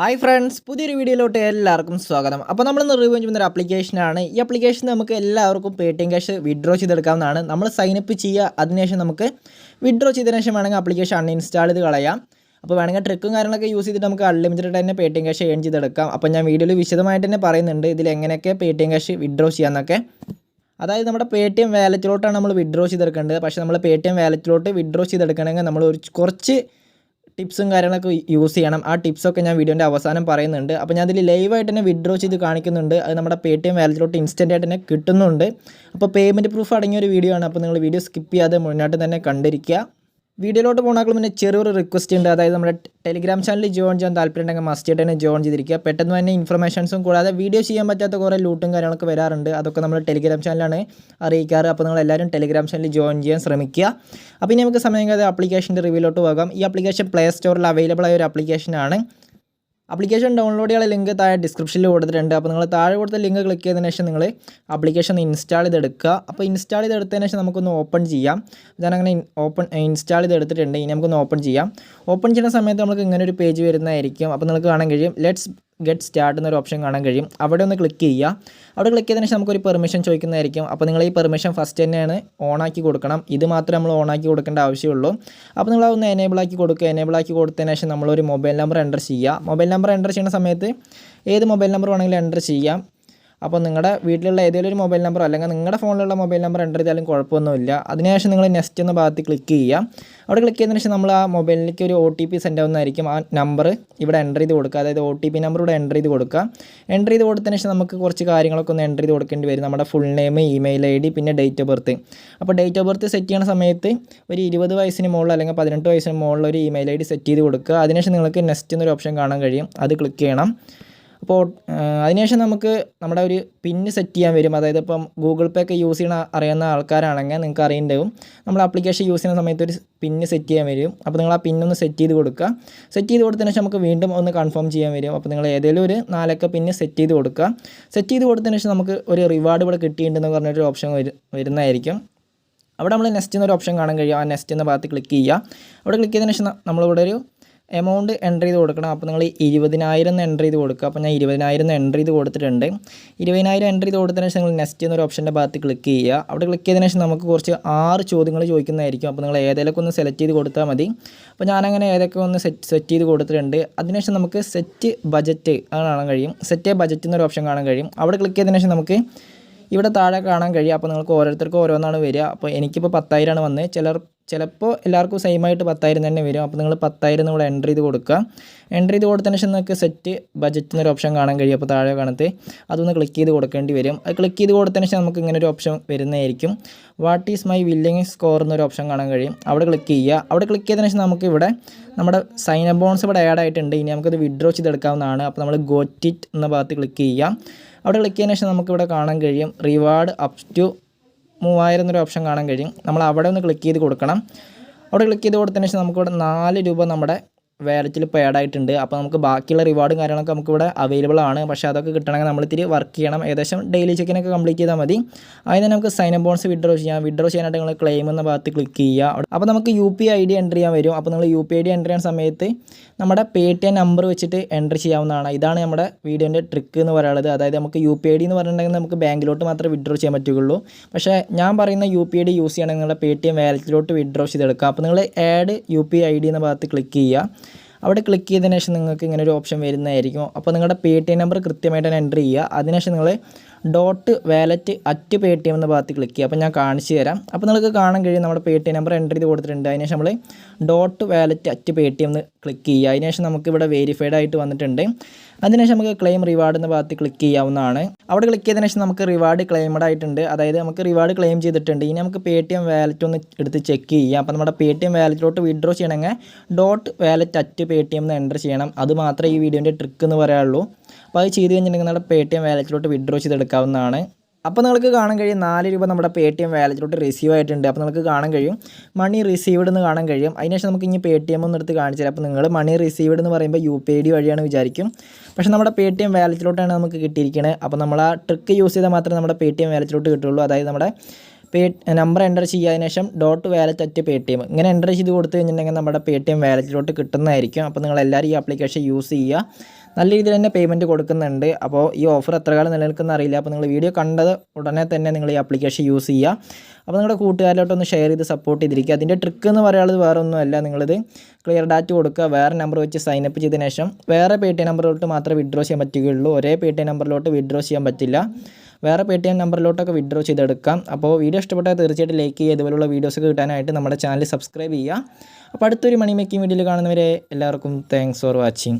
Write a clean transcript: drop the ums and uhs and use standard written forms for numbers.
Hi friends, പുതിയൊരു വീഡിയോയിലോട്ട് എല്ലാവർക്കും സ്വാഗതം. അപ്പോൾ നമ്മൾ ഇന്ന് റിവ്യൂ ചെയ്യുന്ന ഒരു ആപ്ലിക്കേഷനാണ്. ഈ ആപ്ലിക്കേഷൻ നമുക്ക് എല്ലാവർക്കും പേടിഎം ക്യാഷ് വിഡ്രോ ചെയ്തെടുക്കാവുന്നതാണ്. നമ്മൾ സൈൻ അപ്പ് ചെയ്യുക, അതിനുശേഷം നമുക്ക് വിഡ്രോ ചെയ്തതിനു ശേഷം വേണമെങ്കിൽ ആപ്ലിക്കേഷൻ അൺഇൻസ്റ്റാൾ ചെയ്ത് കളയാം. അപ്പോൾ വേണമെങ്കിൽ ട്രിക്കും കാര്യങ്ങളൊക്കെ യൂസ് ചെയ്തിട്ട് നമുക്ക് അൺലിമിറ്റഡ് തന്നെ പേടിഎം ക്യാഷ് ഏൺ ചെയ്തെടുക്കാം. അപ്പോൾ ഞാൻ വീഡിയോയിൽ വിശദമായിട്ട് തന്നെ പറയുന്നുണ്ട് ഇതിൽ എങ്ങനെയൊക്കെ പേടിഎം ക്യാഷ് വിഡ്രോ ചെയ്യാമെന്നൊക്കെ. അതായത് നമ്മുടെ പേടിഎം വാലറ്റിലോട്ടാണ് നമ്മൾ വിഡ്രോ ചെയ്തെടുക്കേണ്ടത്. പക്ഷേ നമ്മൾ പേടിഎം വാലറ്റിലോട്ട് വിഡ്രോ ചെയ്തെടുക്കണമെങ്കിൽ നമ്മൾ കുറച്ച് ടിപ്സും കാര്യങ്ങളൊക്കെ യൂസ് ചെയ്യണം. ആ ടിപ്സൊക്കെ ഞാൻ വീഡിയോൻ്റെ അവസാനം പറയുന്നുണ്ട്. അപ്പോൾ ഞാൻ അതിൽ ലൈവായിട്ട് തന്നെ വിഡ്രോ ചെയ്ത് കാണിക്കുന്നുണ്ട്. അത് നമ്മുടെ പേടിഎം വാലറ്റിലോട്ട് ഇൻസ്റ്റൻ്റ് ആയിട്ട് തന്നെ കിട്ടുന്നുണ്ട്. അപ്പോൾ പേയ്മെൻറ്റ് പ്രൂഫ് അടങ്ങിയ ഒരു വീഡിയോ ആണ്. അപ്പോൾ നിങ്ങൾ വീഡിയോ സ്കിപ്പ് ചെയ്യാതെ മുന്നോട്ട് തന്നെ കണ്ടിരിക്കുക. വീഡിയോയിലോട്ട് പോകുന്നതിന് മുന്നേ ചെറിയൊരു റിക്വസ്റ്റ് ഉണ്ട്. അതായത് നമ്മുടെ ടെലിഗ്രാം ചാനലിൽ ജോയിൻ ചെയ്യാൻ താല്പര്യമുണ്ടെങ്കിൽ മസ്റ്റ് ആയിട്ട് തന്നെ ജോയിൻ ചെയ്തിരിക്കുക. പെട്ടെന്ന് തന്നെ ഇൻഫർമേഷൻസും കൂടാതെ വീഡിയോ ചെയ്യാൻ പറ്റാത്ത കുറേ ലൂട്ടും കാര്യങ്ങളൊക്കെ വരാറുണ്ട്. അതൊക്കെ നമ്മൾ ടെലിഗ്രാം ചാനലാണ് അറിയിക്കാറ്. അപ്പോൾ നിങ്ങൾ എല്ലാവരും ടെലിഗ്രാം ചാനലിൽ ജോയിൻ ചെയ്യാൻ ശ്രമിക്കുക. അപ്പോൾ ഇനി നമുക്ക് സമയം കഴിയാതെ ആപ്ലിക്കേഷൻ്റെ റിവ്യൂലോട്ട് പോകാം. ഈ ആപ്ലിക്കേഷൻ പ്ലേ സ്റ്റോറിൽ അവൈലബിൾ ആയ ഒരു ആപ്ലിക്കേഷനാണ്. ആപ്ലിക്കേഷൻ ഡൗൺലോഡ് ചെയ്യാനുള്ള ലിങ്ക് താഴെ ഡിസ്ക്രിപ്ഷനിൽ കൊടുത്തിട്ടുണ്ട്. അപ്പോൾ നിങ്ങൾ താഴെ കൊടുത്ത ലിങ്ക് ക്ലിക്ക് ചെയ്തതിന് ശേഷം നിങ്ങൾ ആപ്ലിക്കേഷൻ ഇൻസ്റ്റാൾ ചെയ്തെടുക്കുക. അപ്പോൾ ഇൻസ്റ്റാൾ ചെയ്തെടുത്തതിന് ശേഷം നമുക്കൊന്ന് ഓപ്പൺ ചെയ്യാം. ഞാനങ്ങനെ ഇൻസ്റ്റാൾ ചെയ്തെടുത്തിട്ടുണ്ട്. ഇനി നമുക്കൊന്ന് ഓപ്പൺ ചെയ്യാം. ഓപ്പൺ ചെയ്യുന്ന സമയത്ത് നമുക്ക് ഇങ്ങനെ ഒരു പേജ് വരുന്നതായിരിക്കും. അപ്പോൾ നിങ്ങൾക്ക് കാണാൻ കഴിയും ലെറ്റ്സ് ഗെറ്റ് സ്റ്റാർട്ട് എന്നൊരു ഓപ്ഷൻ കാണാൻ കഴിയും. അവിടെ ഒന്ന് ക്ലിക്ക് ചെയ്യുക. അവിടെ ക്ലിക്ക് ചെയ്തതിന് ശേഷം നമുക്കൊരു പെർമിഷൻ ചോദിക്കുന്നതായിരിക്കും. അപ്പോൾ നിങ്ങൾ ഈ പെർമിഷൻ ഫസ്റ്റ് തന്നെയാണ് ഓണാക്കി കൊടുക്കണം. ഇത് മാത്രമേ നമ്മൾ ഓണാക്കി കൊടുക്കേണ്ട ആവശ്യമുള്ളൂ. അപ്പോൾ നിങ്ങൾ അതൊന്ന് എനേബിൾ ആക്കി കൊടുക്കുക. എനേബിൾ ആക്കി കൊടുത്തതിന് ശേഷം നമ്മളൊരു മൊബൈൽ നമ്പർ എൻ്റർ ചെയ്യുക. മൊബൈൽ നമ്പർ എൻ്റർ ചെയ്യുന്ന സമയത്ത് ഏത് മൊബൈൽ നമ്പർ വേണമെങ്കിലും എൻ്റർ ചെയ്യാം. അപ്പോൾ നിങ്ങളുടെ വീട്ടിലുള്ള ഏതെങ്കിലും ഒരു മൊബൈൽ നമ്പർ അല്ലെങ്കിൽ നിങ്ങളുടെ ഫോണിലുള്ള മൊബൈൽ നമ്പർ എൻ്റർ ചെയ്താലും കുഴപ്പമൊന്നുമില്ല. അതിനുശേഷം നിങ്ങൾ നെക്സ്റ്റ് എന്ന ഭാഗത്ത് ക്ലിക്ക് ചെയ്യുക. അവിടെ ക്ലിക്ക് ചെയ്തതിന് ശേഷം നമ്മൾ ആ മൊബൈലിലേക്ക് ഒരു OTP സെൻഡ് ആവുന്നതായിരിക്കും. ആ നമ്പർ ഇവിടെ എൻ്റർ ചെയ്ത് കൊടുക്കുക. അതായത് OTP നമ്പർ ഇവിടെ എൻ്റർ ചെയ്ത് കൊടുക്കുക. എൻ്റർ ചെയ്ത് കൊടുത്തതിന് ശേഷം നമുക്ക് കുറച്ച് കാര്യങ്ങളൊക്കെ ഒന്ന് എൻ്റർ ചെയ്ത് കൊടുക്കേണ്ടി വരും. നമ്മുടെ ഫുൾ നെയിം, ഇമെയിൽ ID, പിന്നെ ഡേറ്റ് ഓഫ് ബർത്ത്. അപ്പോൾ ഡേറ്റ് ഓഫ് ബർത്ത് സെറ്റ് ചെയ്യുന്ന സമയത്ത് ഒരു 20 വയസ്സിന് മുകളിൽ അല്ലെങ്കിൽ 18 വയസ്സിന് മുകളിൽ ഒരു ഇമെയിൽ ID സെറ്റ് ചെയ്ത് കൊടുക്കുക. അതിനുശേഷം നിങ്ങൾക്ക് നെക്സ്റ്റ് എന്നൊരു ഓപ്ഷൻ കാണാൻ കഴിയും. അത് ക്ലിക്ക് ചെയ്യണം. അപ്പോൾ അതിനുശേഷം നമുക്ക് നമ്മുടെ ഒരു പിന്ന് സെറ്റ് ചെയ്യാൻ വരും. അതായത് ഇപ്പം ഗൂഗിൾ പേ ഒക്കെ യൂസ് ചെയ്യണ അറിയുന്ന ആൾക്കാരാണെങ്കിൽ നിങ്ങൾക്ക് അറിയുന്നുണ്ടാവും. നമ്മൾ ആപ്ലിക്കേഷൻ യൂസ് ചെയ്യുന്ന സമയത്ത് ഒരു പിന്ന് സെറ്റ് ചെയ്യാൻ വരും. അപ്പോൾ നിങ്ങൾ ആ പിന്നൊന്ന് സെറ്റ് ചെയ്ത് കൊടുക്കുക. സെറ്റ് ചെയ്ത് കൊടുത്തതിന് ശേഷം നമുക്ക് വീണ്ടും ഒന്ന് കൺഫേം ചെയ്യാൻ വരും. അപ്പോൾ നിങ്ങൾ ഏതെങ്കിലും ഒരു 4 അക്ക പിന്ന് സെറ്റ് ചെയ്ത് കൊടുക്കുക. സെറ്റ് ചെയ്ത് കൊടുത്തതിന് ശേഷം നമുക്ക് ഒരു റിവാർഡ് ഇവിടെ കിട്ടിയിട്ടുണ്ടെന്ന് പറഞ്ഞൊരു ഓപ്ഷൻ വരുന്നതായിരിക്കും. അവിടെ നമ്മൾ നെക്സ്റ്റ് എന്നൊരു ഓപ്ഷൻ കാണാൻ കഴിയും. ആ നെക്സ്റ്റ് എന്ന ഭാഗത്ത് ക്ലിക്ക് ചെയ്യുക. അവിടെ ക്ലിക്ക് ചെയ്തതിന് ശേഷം നമ്മളിവിടെ ഒരു എമൗണ്ട് എൻ്റർ ചെയ്ത് കൊടുക്കണം. അപ്പോൾ നിങ്ങൾ 20,000 എൻ്റർ ചെയ്ത് കൊടുക്കുക. അപ്പോൾ ഞാൻ 20,000 എൻ്റർ ചെയ്ത് കൊടുത്തിട്ടുണ്ട്. 20,000 എൻ്റർ ചെയ്ത് കൊടുത്തതിന് ശേഷം നിങ്ങൾ നെക്സ്റ്റ് എന്നൊരു ഓപ്ഷൻ്റെ ഭാഗത്ത് ക്ലിക്ക് ചെയ്യുക. അവിടെ ക്ലിക്ക് ചെയ്തതിന് ശേഷം നമുക്ക് കുറച്ച് 6 ചോദ്യങ്ങൾ ചോദിക്കുന്നതായിരിക്കും. അപ്പോൾ നിങ്ങൾ ഏതെങ്കിലുമൊക്കെ ഒന്ന് സെലക്ട് ചെയ്ത് കൊടുത്താൽ മതി. അപ്പോൾ ഞാനങ്ങനെ ഏതൊക്കെ ഒന്ന് സെറ്റ് ചെയ്ത് കൊടുത്തിട്ടുണ്ട്. അതിനുശേഷം നമുക്ക് സെറ്റ് ബജറ്റ് അത് കാണാൻ കഴിയും. സെറ്റ് ബജറ്റ് എന്നൊരു ഓപ്ഷൻ കാണാൻ കഴിയും. അവിടെ ക്ലിക്ക് ചെയ്തതിന് ശേഷം നമുക്ക് ഇവിടെ താഴെ കാണാൻ കഴിയും. അപ്പോൾ നിങ്ങൾക്ക് ഓരോരുത്തർക്കും ഓരോന്നാണ് വരിക. അപ്പോൾ എനിക്കിപ്പോൾ 10,000 വന്നത്. ചിലപ്പോൾ എല്ലാവർക്കും സെയിം ആയിട്ട് 10,000 തന്നെ വരും. അപ്പോൾ നിങ്ങൾ 10,000 നിങ്ങൾ എൻ്റർ ചെയ്ത് കൊടുക്കുക. എൻ്റർ ചെയ്ത് കൊടുത്തതിന് ശേഷം നിങ്ങൾക്ക് സെറ്റ് ബജറ്റ് എന്നൊരു ഓപ്ഷൻ കാണാൻ കഴിയും. അപ്പോൾ താഴെ കാണത്ത് അതൊന്ന് ക്ലിക്ക് ചെയ്ത് കൊടുക്കേണ്ടി വരും. അത് ക്ലിക്ക് ചെയ്ത് കൊടുത്തതിന് ശേഷം നമുക്ക് ഇങ്ങനെ ഒരു ഓപ്ഷൻ വരുന്നതായിരിക്കും. What is my willing score എന്നൊരു ഓപ്ഷൻ കാണാൻ കഴിയും. അവിടെ ക്ലിക്ക് ചെയ്യുക. അവിടെ ക്ലിക്ക് ചെയ്തതിന് ശേഷം നമുക്ക് ഇവിടെ നമ്മുടെ സൈൻ അപ്പ് ബോണസ് ഇവിടെ ആഡ് ആയിട്ടുണ്ട്. ഇനി നമുക്കത് വിഡ്രോ ചെയ്തെടുക്കാവുന്നതാണ്. അപ്പോൾ നമ്മൾ ഗോറ്റ് ഇറ്റ് എന്ന ഭാഗത്ത് ക്ലിക്ക് ചെയ്യുക. അവിടെ ക്ലിക്ക് ചെയ്തതിന് ശേഷം നമുക്കിവിടെ കാണാൻ കഴിയും റിവാർഡ് അപ് ടു 3,000 എന്നൊരു ഓപ്ഷൻ കാണാൻ കഴിയും. നമ്മൾ അവിടെ ഒന്ന് ക്ലിക്ക് ചെയ്ത് കൊടുക്കണം. അവിടെ ക്ലിക്ക് ചെയ്ത് കൊടുത്തതിന് ശേഷം നമുക്കിവിടെ 4 രൂപ നമ്മുടെ വാലറ്റിൽ ഇപ്പോൾ ആഡ് ആയിട്ടുണ്ട്. അപ്പോൾ നമുക്ക് ബാക്കിയുള്ള റിവാർഡും കാര്യങ്ങളൊക്കെ നമുക്കിവിടെ അവൈലബിൾ ആണ്. പക്ഷേ അതൊക്കെ കിട്ടണമെങ്കിൽ നമ്മൾ ഇത്തിരി വർക്ക് ചെയ്യണം. ഏകദേശം ഡെയിലി ചെക്കിനൊക്കെ കംപ്ലീറ്റ് ചെയ്താൽ മതി. അതിന് നമുക്ക് സൈൻ അപ്പ് ബോണസ് വിഡ്രോ ചെയ്യാം. വിഡ്രോ ചെയ്യാനായിട്ട് നിങ്ങൾ ക്ലെയിം എന്ന ഭാഗത്ത് ക്ലിക്ക് ചെയ്യുക. അപ്പോൾ നമുക്ക് UPI ID എൻ്റർ ചെയ്യാൻ വരും. അപ്പോൾ നിങ്ങൾ UPI ID എൻ്റർ ചെയ്യുന്ന സമയത്ത് നമ്മുടെ പേടിഎം നമ്പർ വെച്ചിട്ട് എൻ്റർ ചെയ്യാവുന്നതാണ്. ഇതാണ് നമ്മുടെ വീഡിയോൻ്റെ ട്രിക്ക് എന്ന് പറയുന്നത്. അതായത് നമുക്ക് UPI ID എന്ന് പറഞ്ഞിട്ടുണ്ടെങ്കിൽ നമുക്ക് ബാങ്കിലോട്ട് മാത്രമേ വിഡ്രോ ചെയ്യാൻ പറ്റുള്ളൂ. പക്ഷേ ഞാൻ പറയുന്ന UPI ID യൂസ് ചെയ്യണമെങ്കിൽ നിങ്ങളുടെ പേടിഎം വാലറ്റിലോട്ട് വിഡ്രോ ചെയ്തെടുക്കുക. അപ്പോൾ നിങ്ങൾ ആഡ് UPI ID എന്ന ഭാഗത്ത് ക്ലിക്ക് ചെയ്യുക. അവിടെ ക്ലിക്ക് ചെയ്തതിന് ശേഷം നിങ്ങൾക്ക് ഇങ്ങനെ ഒരു ഓപ്ഷൻ വരുന്നതായിരിക്കും. അപ്പോൾ നിങ്ങളുടെ പേടിഎം നമ്പർ കൃത്യമായിട്ട് തന്നെ എൻ്റർ ചെയ്യുക. അതിനുശേഷം നിങ്ങൾ .wallet@paytm എന്ന ഭാഗത്ത് ക്ലിക്ക് ചെയ്യുക. അപ്പോൾ ഞാൻ കാണിച്ചു തരാം. അപ്പോൾ നിങ്ങൾക്ക് കാണാൻ കഴിയും നമ്മുടെ പേടിഎം നമ്പർ എൻ്റർ ചെയ്ത് കൊടുത്തിട്ടുണ്ട്. അതിനുശേഷം നമ്മൾ .wallet@paytm എന്ന് ക്ലിക്ക് ചെയ്യുക. അതിനുശേഷം നമുക്ക് ഇവിടെ വെരിഫൈഡ് ആയിട്ട് വന്നിട്ടുണ്ട്. അതിനുശേഷം നമുക്ക് ക്ലെയിം റിവാർഡ് എന്ന ഭാഗത്ത് ക്ലിക്ക് ചെയ്യാവുന്നതാണ്. അവിടെ ക്ലിക്ക് ചെയ്തതിന് ശേഷം നമുക്ക് റിവാർഡ് ക്ലെയിംഡ് ആയിട്ടുണ്ട്. അതായത് നമുക്ക് റിവാർഡ് ക്ലെയിം ചെയ്തിട്ടുണ്ട്. ഇനി നമുക്ക് പേടിഎം വാലറ്റ് ഒന്ന് എടുത്ത് ചെക്ക് ചെയ്യാം. അപ്പോൾ നമ്മുടെ പേടിഎം വാലറ്റിലോട്ട് വിഡ്രോ ചെയ്യണമെങ്കിൽ .wallet@paytm എന്ന് എൻ്റർ ചെയ്യണം. അത് മാത്രമേ ഈ വീഡിയോൻ്റെ ട്രിക്ക് എന്ന് പറയാനുള്ളൂ. അപ്പോൾ അത് ചെയ്ത് കഴിഞ്ഞിട്ടുണ്ടെങ്കിൽ നമ്മുടെ പേടിഎം വാലറ്റിലോട്ട് വിഡ്രോ ചെയ്തെടുക്കാവുന്നതാണ്. അപ്പോൾ നിങ്ങൾക്ക് കാണാൻ കഴിയും 4 രൂപ നമ്മുടെ പേടിഎം വാലറ്റിലോട്ട് റിസീവ് ആയിട്ടുണ്ട്. അപ്പോൾ നിങ്ങൾക്ക് കാണാൻ കഴിയും മണി റിസീവ്ഡ് എന്ന് കാണാൻ കഴിയും. അതിനുശേഷം നമുക്ക് ഇനി പേടിഎം ഒന്ന് എടുത്ത് കാണിച്ചു തരാം. അപ്പോൾ നിങ്ങൾ മണി റിസീവ്ഡ് എന്ന് പറയുമ്പോൾ UPI ID വഴിയാണ് വിചാരിക്കും. പക്ഷേ നമ്മുടെ പേടിഎം വാലറ്റിലോട്ടാണ് നമുക്ക് കിട്ടിയിരിക്കുന്നത്. അപ്പോൾ നമ്മൾ ആ ട്രിക്ക് യൂസ് ചെയ്താൽ മാത്രമേ നമ്മുടെ പേടിഎം വാലറ്റിലോട്ട് കിട്ടുള്ളൂ. അതായത് നമ്മുടെ നമ്പർ എൻ്റർ ചെയ്യുന്നതിന് ശേഷം .wallet@paytm ഇങ്ങനെ എൻ്റർ ചെയ്ത് കൊടുത്തു കഴിഞ്ഞിട്ടുണ്ടെങ്കിൽ നമ്മുടെ പേടിഎം വാലറ്റിലോട്ട് കിട്ടുന്നതായിരിക്കും. അപ്പോൾ നിങ്ങൾ എല്ലാവരും ഈ ആപ്ലിക്കേഷൻ യൂസ് ചെയ്യുക. നല്ല രീതിയിൽ തന്നെ പേയ്മെൻറ്റ് കൊടുക്കുന്നുണ്ട്. അപ്പോൾ ഈ ഓഫർ എത്ര കാലം നിലനിൽക്കുന്ന അറിയില്ല. അപ്പോൾ നിങ്ങൾ വീഡിയോ കണ്ടത് ഉടനെ തന്നെ നിങ്ങൾ ഈ ആപ്ലിക്കേഷൻ യൂസ് ചെയ്യുക. അപ്പോൾ നിങ്ങളുടെ കൂട്ടുകാരിലോട്ടൊന്ന് ഷെയർ ചെയ്ത് സപ്പോർട്ട് ചെയ്തിരിക്കുക. അതിൻ്റെ ട്രിക്ക് എന്ന് പറയുന്നത് വേറെ ഒന്നുമല്ല. നിങ്ങളിത് ക്ലിയർ ഡാറ്റ കൊടുക്കുക, വേറെ നമ്പർ വെച്ച് സൈനപ്പ് ചെയ്തതിന് ശേഷം വേറെ പേടിഎം നമ്പറിലോട്ട് മാത്രമേ വിഡ്രോ ചെയ്യാൻ പറ്റുകയുള്ളൂ. ഒരേ പേടിഎം നമ്പറിലോട്ട് വിഡ്രോ ചെയ്യാൻ പറ്റില്ല. വേറെ പേടിഎം നമ്പറിലോട്ടൊക്കെ വിഡ്രോ ചെയ്തെടുക്കാം. അപ്പോൾ വീഡിയോ ഇഷ്ടപ്പെട്ടാൽ തീർച്ചയായിട്ടും ലൈക്ക് ചെയ്യുക. ഇതുപോലുള്ള വീഡിയോസൊക്കെ കിട്ടാനായിട്ട് നമ്മുടെ ചാനൽ സബ്സ്ക്രൈബ് ചെയ്യുക. അപ്പോൾ അടുത്തൊരു മണി മേക്കിംഗ് വീഡിയോയിൽ കാണുന്നവരെ എല്ലാവർക്കും താങ്ക്സ് ഫോർ വാച്ചിങ്.